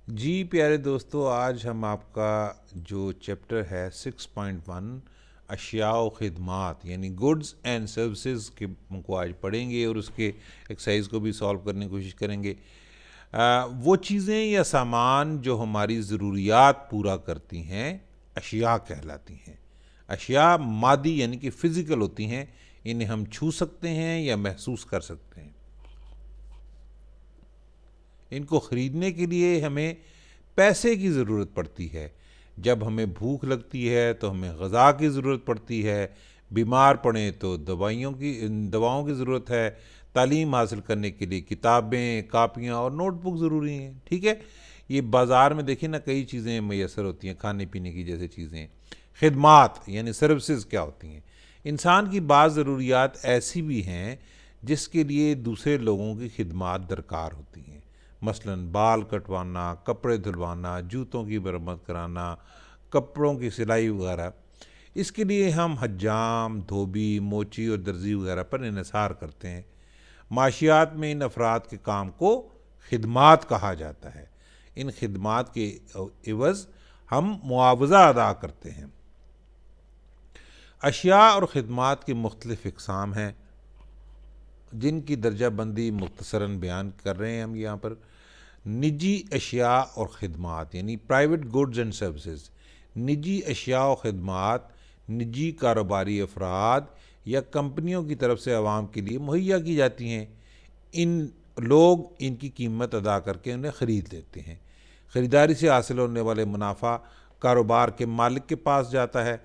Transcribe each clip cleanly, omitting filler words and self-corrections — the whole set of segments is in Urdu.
جی پیارے دوستو، آج ہم آپ کا جو چیپٹر ہے 6.1 اشیاء و خدمات یعنی گڈز اینڈ سروسز کے کو آج پڑھیں گے اور اس کے ایکسرسائز کو بھی سالو کرنے کی کوشش کریں گے۔ وہ چیزیں یا سامان جو ہماری ضروریات پورا کرتی ہیں اشیاء کہلاتی ہیں۔ اشیاء مادی یعنی کہ فزیکل ہوتی ہیں، انہیں ہم چھو سکتے ہیں یا محسوس کر سکتے ہیں۔ ان کو خریدنے کے لیے ہمیں پیسے کی ضرورت پڑتی ہے۔ جب ہمیں بھوک لگتی ہے تو ہمیں غذا کی ضرورت پڑتی ہے، بیمار پڑیں تو دواؤں کی ضرورت ہے، تعلیم حاصل کرنے کے لیے کتابیں، کاپیاں اور نوٹ بک ضروری ہیں۔ ٹھیک ہے، یہ بازار میں دیکھیں نا کئی چیزیں میسر ہوتی ہیں، کھانے پینے کی جیسے چیزیں۔ خدمات یعنی سروسز کیا ہوتی ہیں؟ انسان کی بعض ضروریات ایسی بھی ہیں جس کے لیے دوسرے لوگوں کی خدمات درکار ہوتی ہیں، مثلا بال کٹوانا، کپڑے دھلوانا، جوتوں کی مرمت کرانا، کپڑوں کی سلائی وغیرہ۔ اس کے لیے ہم حجام، دھوبی، موچی اور درزی وغیرہ پر انحصار کرتے ہیں۔ معاشیات میں ان افراد کے کام کو خدمات کہا جاتا ہے۔ ان خدمات کے عوض ہم معاوضہ ادا کرتے ہیں۔ اشیاء اور خدمات کی مختلف اقسام ہیں جن کی درجہ بندی مختصراً بیان کر رہے ہیں ہم یہاں پر۔ نجی اشیاء اور خدمات یعنی پرائیویٹ گڈز اینڈ سروسز۔ نجی اشیاء و خدمات نجی کاروباری افراد یا کمپنیوں کی طرف سے عوام کے لیے مہیا کی جاتی ہیں۔ لوگ ان کی قیمت ادا کر کے انہیں خرید لیتے ہیں۔ خریداری سے حاصل ہونے والے منافع کاروبار کے مالک کے پاس جاتا ہے۔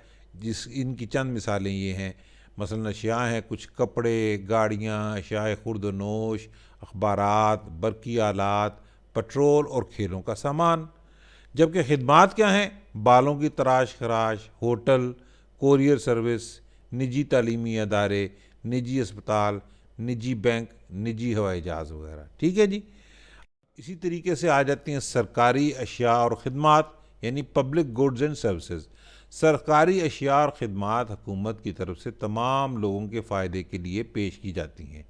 ان کی چند مثالیں یہ ہیں، مثلا اشیاء ہیں کچھ کپڑے، گاڑیاں، اشیاء خورد و نوش، اخبارات، برقی آلات، پٹرول اور کھیلوں کا سامان۔ جبکہ خدمات کیا ہیں؟ بالوں کی تراش خراش، ہوٹل، کوریئر سروس، نجی تعلیمی ادارے، نجی اسپتال، نجی بینک، نجی ہوائی جہاز وغیرہ۔ ٹھیک ہے جی، اسی طریقے سے آ جاتی ہیں سرکاری اشیاء اور خدمات یعنی پبلک گڈز اینڈ سروسز۔ سرکاری اشیاء اور خدمات حکومت کی طرف سے تمام لوگوں کے فائدے کے لیے پیش کی جاتی ہیں۔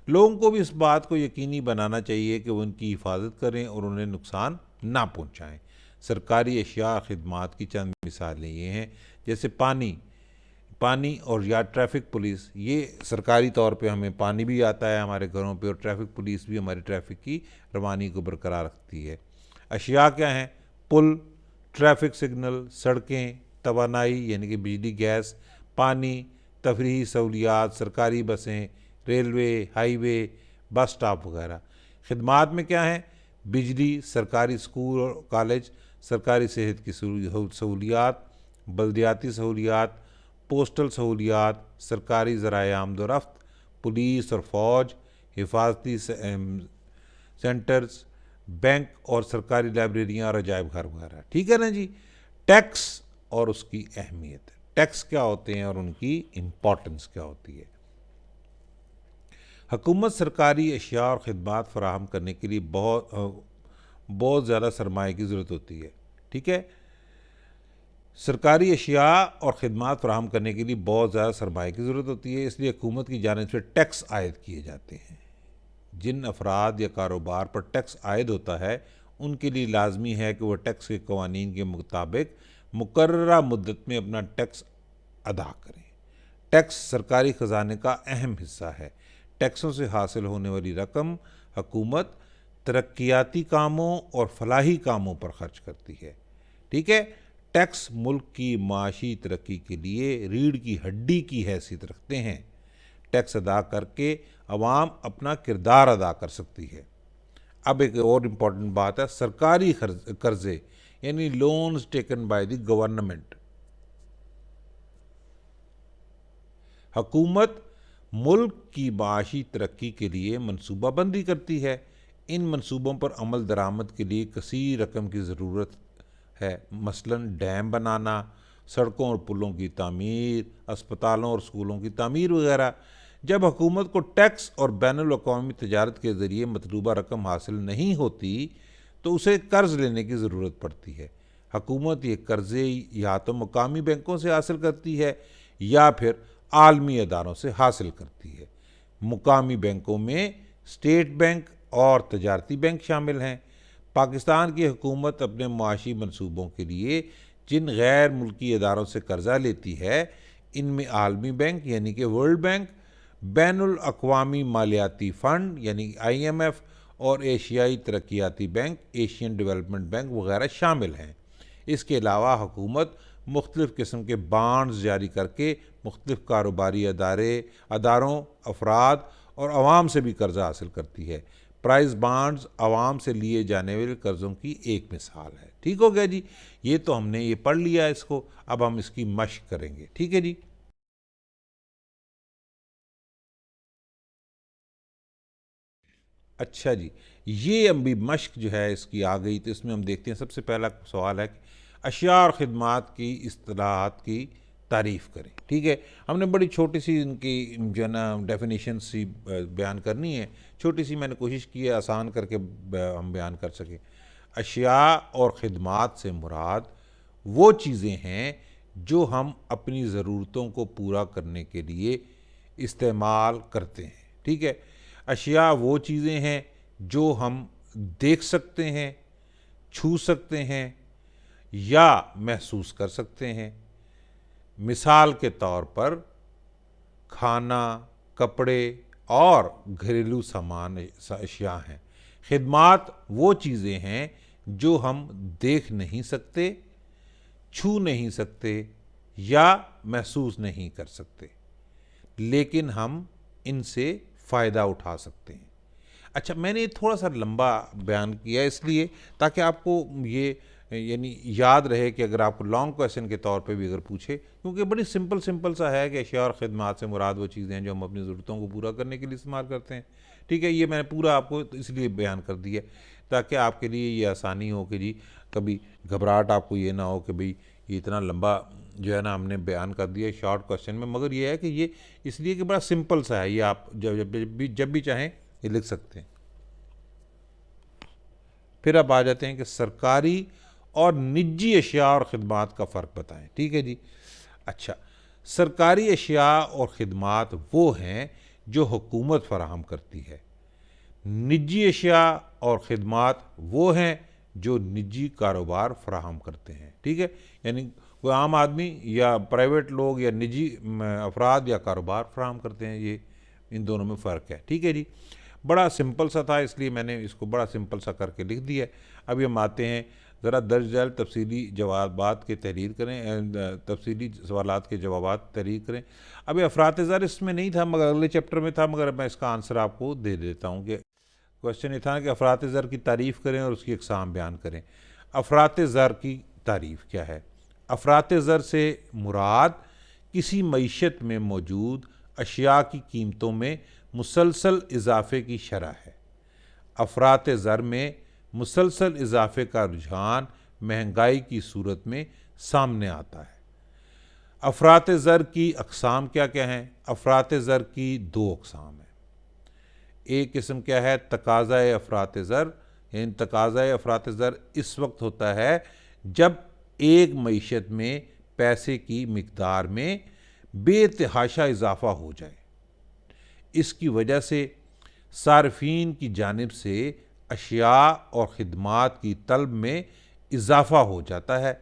لوگوں کو بھی اس بات کو یقینی بنانا چاہیے کہ وہ ان کی حفاظت کریں اور انہیں نقصان نہ پہنچائیں۔ سرکاری اشیاء اور خدمات کی چند مثالیں یہ ہیں، جیسے پانی اور یا ٹریفک پولیس۔ یہ سرکاری طور پہ ہمیں پانی بھی آتا ہے ہمارے گھروں پہ، اور ٹریفک پولیس بھی ہماری ٹریفک کی روانی کو برقرار رکھتی ہے۔ اشیاء کیا ہیں؟ پل، ٹریفک سگنل، سڑکیں، توانائی یعنی کہ بجلی، گیس، پانی، تفریحی سہولیات، سرکاری بسیں، ریلوے، ہائی وے، بس سٹاپ وغیرہ۔ خدمات میں کیا ہیں؟ بجلی، سرکاری اسکول اور کالج، سرکاری صحت کی سہولیات، بلدیاتی سہولیات، پوسٹل سہولیات، سرکاری ذرائع آمد و رفت، پولیس اور فوج، حفاظتی سینٹرز، بینک اور سرکاری لائبریریاں اور عجائب گھر وغیرہ۔ ٹھیک ہے نا جی۔ ٹیکس اور اس کی اہمیت۔ ٹیکس کیا ہوتے ہیں اور ان کی امپورٹنس کیا ہوتی ہے؟ حکومت سرکاری اشیاء اور خدمات فراہم کرنے کے لیے بہت زیادہ سرمایہ کی ضرورت ہوتی ہے۔ ٹھیک ہے، سرکاری اشیاء اور خدمات فراہم کرنے کے لیے بہت زیادہ سرمایہ کی ضرورت ہوتی ہے، اس لیے حکومت کی جانب سے ٹیکس عائد کیے جاتے ہیں۔ جن افراد یا کاروبار پر ٹیکس عائد ہوتا ہے ان کے لیے لازمی ہے کہ وہ ٹیکس کے قوانین کے مطابق مقررہ مدت میں اپنا ٹیکس ادا کریں۔ ٹیکس سرکاری خزانے کا اہم حصہ ہے۔ ٹیکسوں سے حاصل ہونے والی رقم حکومت ترقیاتی کاموں اور فلاحی کاموں پر خرچ کرتی ہے۔ ٹھیک ہے، ٹیکس ملک کی معاشی ترقی کے لیے ریڑھ کی ہڈی کی حیثیت رکھتے ہیں۔ ٹیکس ادا کر کے عوام اپنا کردار ادا کر سکتی ہے۔ اب ایک اور امپورٹنٹ بات ہے، سرکاری قرضے یعنی loans taken by the government. حکومت ملک کی معاشی ترقی کے لیے منصوبہ بندی کرتی ہے۔ ان منصوبوں پر عمل درآمد کے لیے کثیر رقم کی ضرورت ہے، مثلا ڈیم بنانا، سڑکوں اور پلوں کی تعمیر، اسپتالوں اور اسکولوں کی تعمیر وغیرہ۔ جب حکومت کو ٹیکس اور بین الاقوامی تجارت کے ذریعے مطلوبہ رقم حاصل نہیں ہوتی تو اسے قرض لینے کی ضرورت پڑتی ہے۔ حکومت یہ قرضے یا تو مقامی بینکوں سے حاصل کرتی ہے یا پھر عالمی اداروں سے حاصل کرتی ہے۔ مقامی بینکوں میں اسٹیٹ بینک اور تجارتی بینک شامل ہیں۔ پاکستان کی حکومت اپنے معاشی منصوبوں کے لیے جن غیر ملکی اداروں سے قرضہ لیتی ہے ان میں عالمی بینک یعنی کہ ورلڈ بینک، بین الاقوامی مالیاتی فنڈ یعنی IMF اور ایشیائی ترقیاتی بینک ایشین ڈیولپمنٹ بینک وغیرہ شامل ہیں۔ اس کے علاوہ حکومت مختلف قسم کے بانڈز جاری کر کے مختلف کاروباری اداروں، افراد اور عوام سے بھی قرضہ حاصل کرتی ہے۔ پرائز بانڈز عوام سے لیے جانے والے قرضوں کی ایک مثال ہے۔ ٹھیک ہو گیا جی، یہ تو ہم نے یہ پڑھ لیا اس کو، اب ہم اس کی مشق کریں گے۔ ٹھیک ہے جی۔ اچھا جی، یہ ابھی مشق جو ہے اس کی آ گئی، تو اس میں ہم دیکھتے ہیں سب سے پہلا سوال ہے کہ اشیاء اور خدمات کی اصطلاحات کی تعریف کریں۔ ٹھیک ہے، ہم نے بڑی چھوٹی سی ان کی جو ہے نا ڈیفینیشن سی بیان کرنی ہے، چھوٹی سی میں نے کوشش کی ہے آسان کر کے ہم بیان کر سکیں۔ اشیاء اور خدمات سے مراد وہ چیزیں ہیں جو ہم اپنی ضرورتوں کو پورا کرنے کے لیے استعمال کرتے ہیں۔ ٹھیک ہے، اشیاء وہ چیزیں ہیں جو ہم دیکھ سکتے ہیں، چھو سکتے ہیں یا محسوس کر سکتے ہیں۔ مثال کے طور پر کھانا، کپڑے اور گھریلو سامان اشیاء ہیں۔ خدمات وہ چیزیں ہیں جو ہم دیکھ نہیں سکتے، چھو نہیں سکتے یا محسوس نہیں کر سکتے، لیکن ہم ان سے فائدہ اٹھا سکتے ہیں۔ اچھا، میں نے تھوڑا سا لمبا بیان کیا اس لیے تاکہ آپ کو یہ یعنی یاد رہے کہ اگر آپ کو لانگ کویشچن کے طور پہ بھی اگر پوچھے، کیونکہ بڑی سمپل سا ہے کہ اشیاء اور خدمات سے مراد وہ چیزیں ہیں جو ہم اپنی ضرورتوں کو پورا کرنے کے لیے استعمال کرتے ہیں۔ ٹھیک ہے، یہ میں نے پورا آپ کو اس لیے بیان کر دیا تاکہ آپ کے لیے یہ آسانی ہو کہ جی کبھی گھبراہٹ آپ کو یہ نہ ہو کہ بھئی یہ اتنا لمبا جو ہے نا ہم نے بیان کر دیا شارٹ کویشچن میں، مگر یہ ہے کہ یہ اس لیے کہ بڑا سمپل سا ہے، یہ آپ جب بھی چاہیں یہ لکھ سکتے ہیں۔ پھر اب آ جاتے ہیں کہ سرکاری اور نجی اشیاء اور خدمات کا فرق بتائیں۔ ٹھیک ہے جی۔ اچھا، سرکاری اشیاء اور خدمات وہ ہیں جو حکومت فراہم کرتی ہے۔ نجی اشیاء اور خدمات وہ ہیں جو نجی کاروبار فراہم کرتے ہیں۔ ٹھیک ہے، یعنی کوئی عام آدمی یا پرائیویٹ لوگ یا نجی افراد یا کاروبار فراہم کرتے ہیں، یہ ان دونوں میں فرق ہے۔ ٹھیک ہے جی، بڑا سمپل سا تھا اس لیے میں نے اس کو بڑا سمپل سا کر کے لکھ دیا ہے۔ ابھی ہم آتے ہیں ذرا درج ذیل تفصیلی جوابات کے تحریر کریں، تفصیلی سوالات کے جوابات تحریر کریں۔ ابھی افراط زر اس میں نہیں تھا مگر اگلے چیپٹر میں تھا، مگر میں اس کا آنسر آپ کو دے دیتا ہوں کہ کویشچن یہ تھا کہ افراط زر کی تعریف کریں اور اس کی اقسام بیان کریں۔ افراط زر کی تعریف کیا ہے؟ افراط زر سے مراد کسی معیشت میں موجود اشیاء کی قیمتوں میں مسلسل اضافے کی شرح ہے۔ افراط زر میں مسلسل اضافے کا رجحان مہنگائی کی صورت میں سامنے آتا ہے۔ افراط زر کی اقسام کیا کیا ہیں؟ افراط زر کی دو اقسام ہیں۔ ایک قسم کیا ہے؟ تقاضۂ افراط زر، یعنی تقاضۂ افراط زر اس وقت ہوتا ہے جب ایک معیشت میں پیسے کی مقدار میں بے تحاشا اضافہ ہو جائے۔ اس کی وجہ سے صارفین کی جانب سے اشیاء اور خدمات کی طلب میں اضافہ ہو جاتا ہے،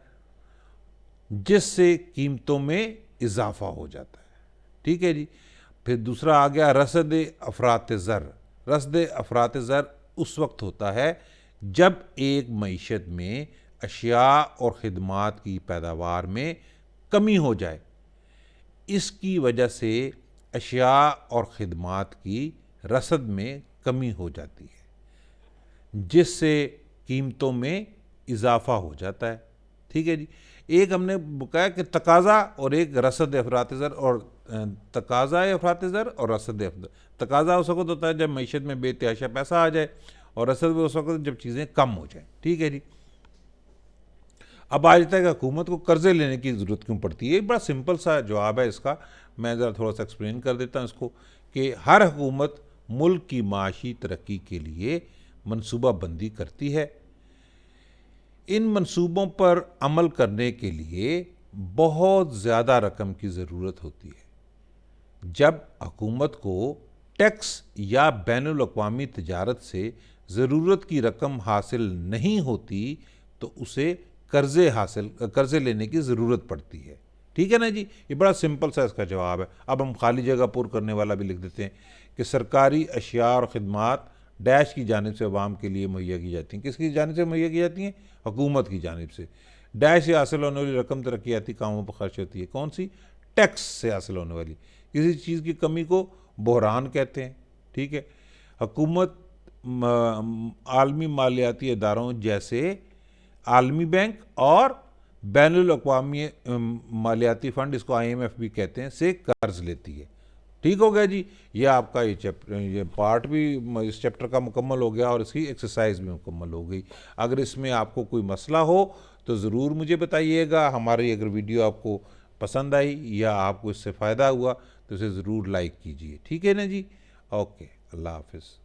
جس سے قیمتوں میں اضافہ ہو جاتا ہے۔ ٹھیک ہے جی۔ پھر دوسرا آ گیا رصد افراط زر۔ رصد افراط زر اس وقت ہوتا ہے جب ایک معیشت میں اشیاء اور خدمات کی پیداوار میں کمی ہو جائے، اس کی وجہ سے اشیاء اور خدمات کی رصد میں کمی ہو جاتی ہے، جس سے قیمتوں میں اضافہ ہو جاتا ہے۔ ٹھیک ہے جی۔ ایک ہم نے کہا کہ تقاضا اور ایک رصد افراط زر، اور تقاضا افراط زر اور رصد تقاضا اس وقت ہوتا ہے جب معیشت میں بے تحاشا پیسہ آ جائے، اور رصد بھی اس وقت جب چیزیں کم ہو جائیں۔ ٹھیک ہے جی۔ اب آ جاتا ہے کہ حکومت کو قرضے لینے کی ضرورت کیوں پڑتی ہے۔ یہ بڑا سمپل سا جواب ہے اس کا، میں ذرا تھوڑا سا ایکسپلین کر دیتا ہوں اس کو، کہ ہر حکومت ملک کی معاشی ترقی کے لیے منصوبہ بندی کرتی ہے۔ ان منصوبوں پر عمل کرنے کے لیے بہت زیادہ رقم کی ضرورت ہوتی ہے۔ جب حکومت کو ٹیکس یا بین الاقوامی تجارت سے ضرورت کی رقم حاصل نہیں ہوتی تو اسے قرضے لینے کی ضرورت پڑتی ہے. ٹھیک ہے نا جی, یہ بڑا سمپل سا اس کا جواب ہے. اب ہم خالی جگہ پر کرنے والا بھی لکھ دیتے ہیں کہ سرکاری اشیاء اور خدمات ڈیش کی جانب سے عوام کے لیے مہیا کی جاتی ہیں. کس کی جانب سے مہیا کی جاتی ہیں؟ حکومت کی جانب سے. ڈیش سے حاصل ہونے والی رقم ترقیاتی کاموں پر خرچ ہوتی ہے. کون سی؟ ٹیکس سے حاصل ہونے والی. کسی چیز کی کمی کو بحران کہتے ہیں. ٹھیک ہے. حکومت عالمی مالیاتی اداروں جیسے عالمی بینک اور بین الاقوامی مالیاتی فنڈ, اس کو IMF بھی کہتے ہیں, سے قرض لیتی ہے. ٹھیک ہو گیا جی. یہ آپ کا یہ پارٹ بھی اس چیپٹر کا مکمل ہو گیا اور اس کی ایکسرسائز بھی مکمل ہو گئی. اگر اس میں آپ کو کوئی مسئلہ ہو تو ضرور مجھے بتائیے گا. ہماری اگر ویڈیو آپ کو پسند آئی یا آپ کو اس سے فائدہ ہوا تو اسے ضرور لائک کیجیے. ٹھیک ہے نا جی. اوکے, اللہ حافظ.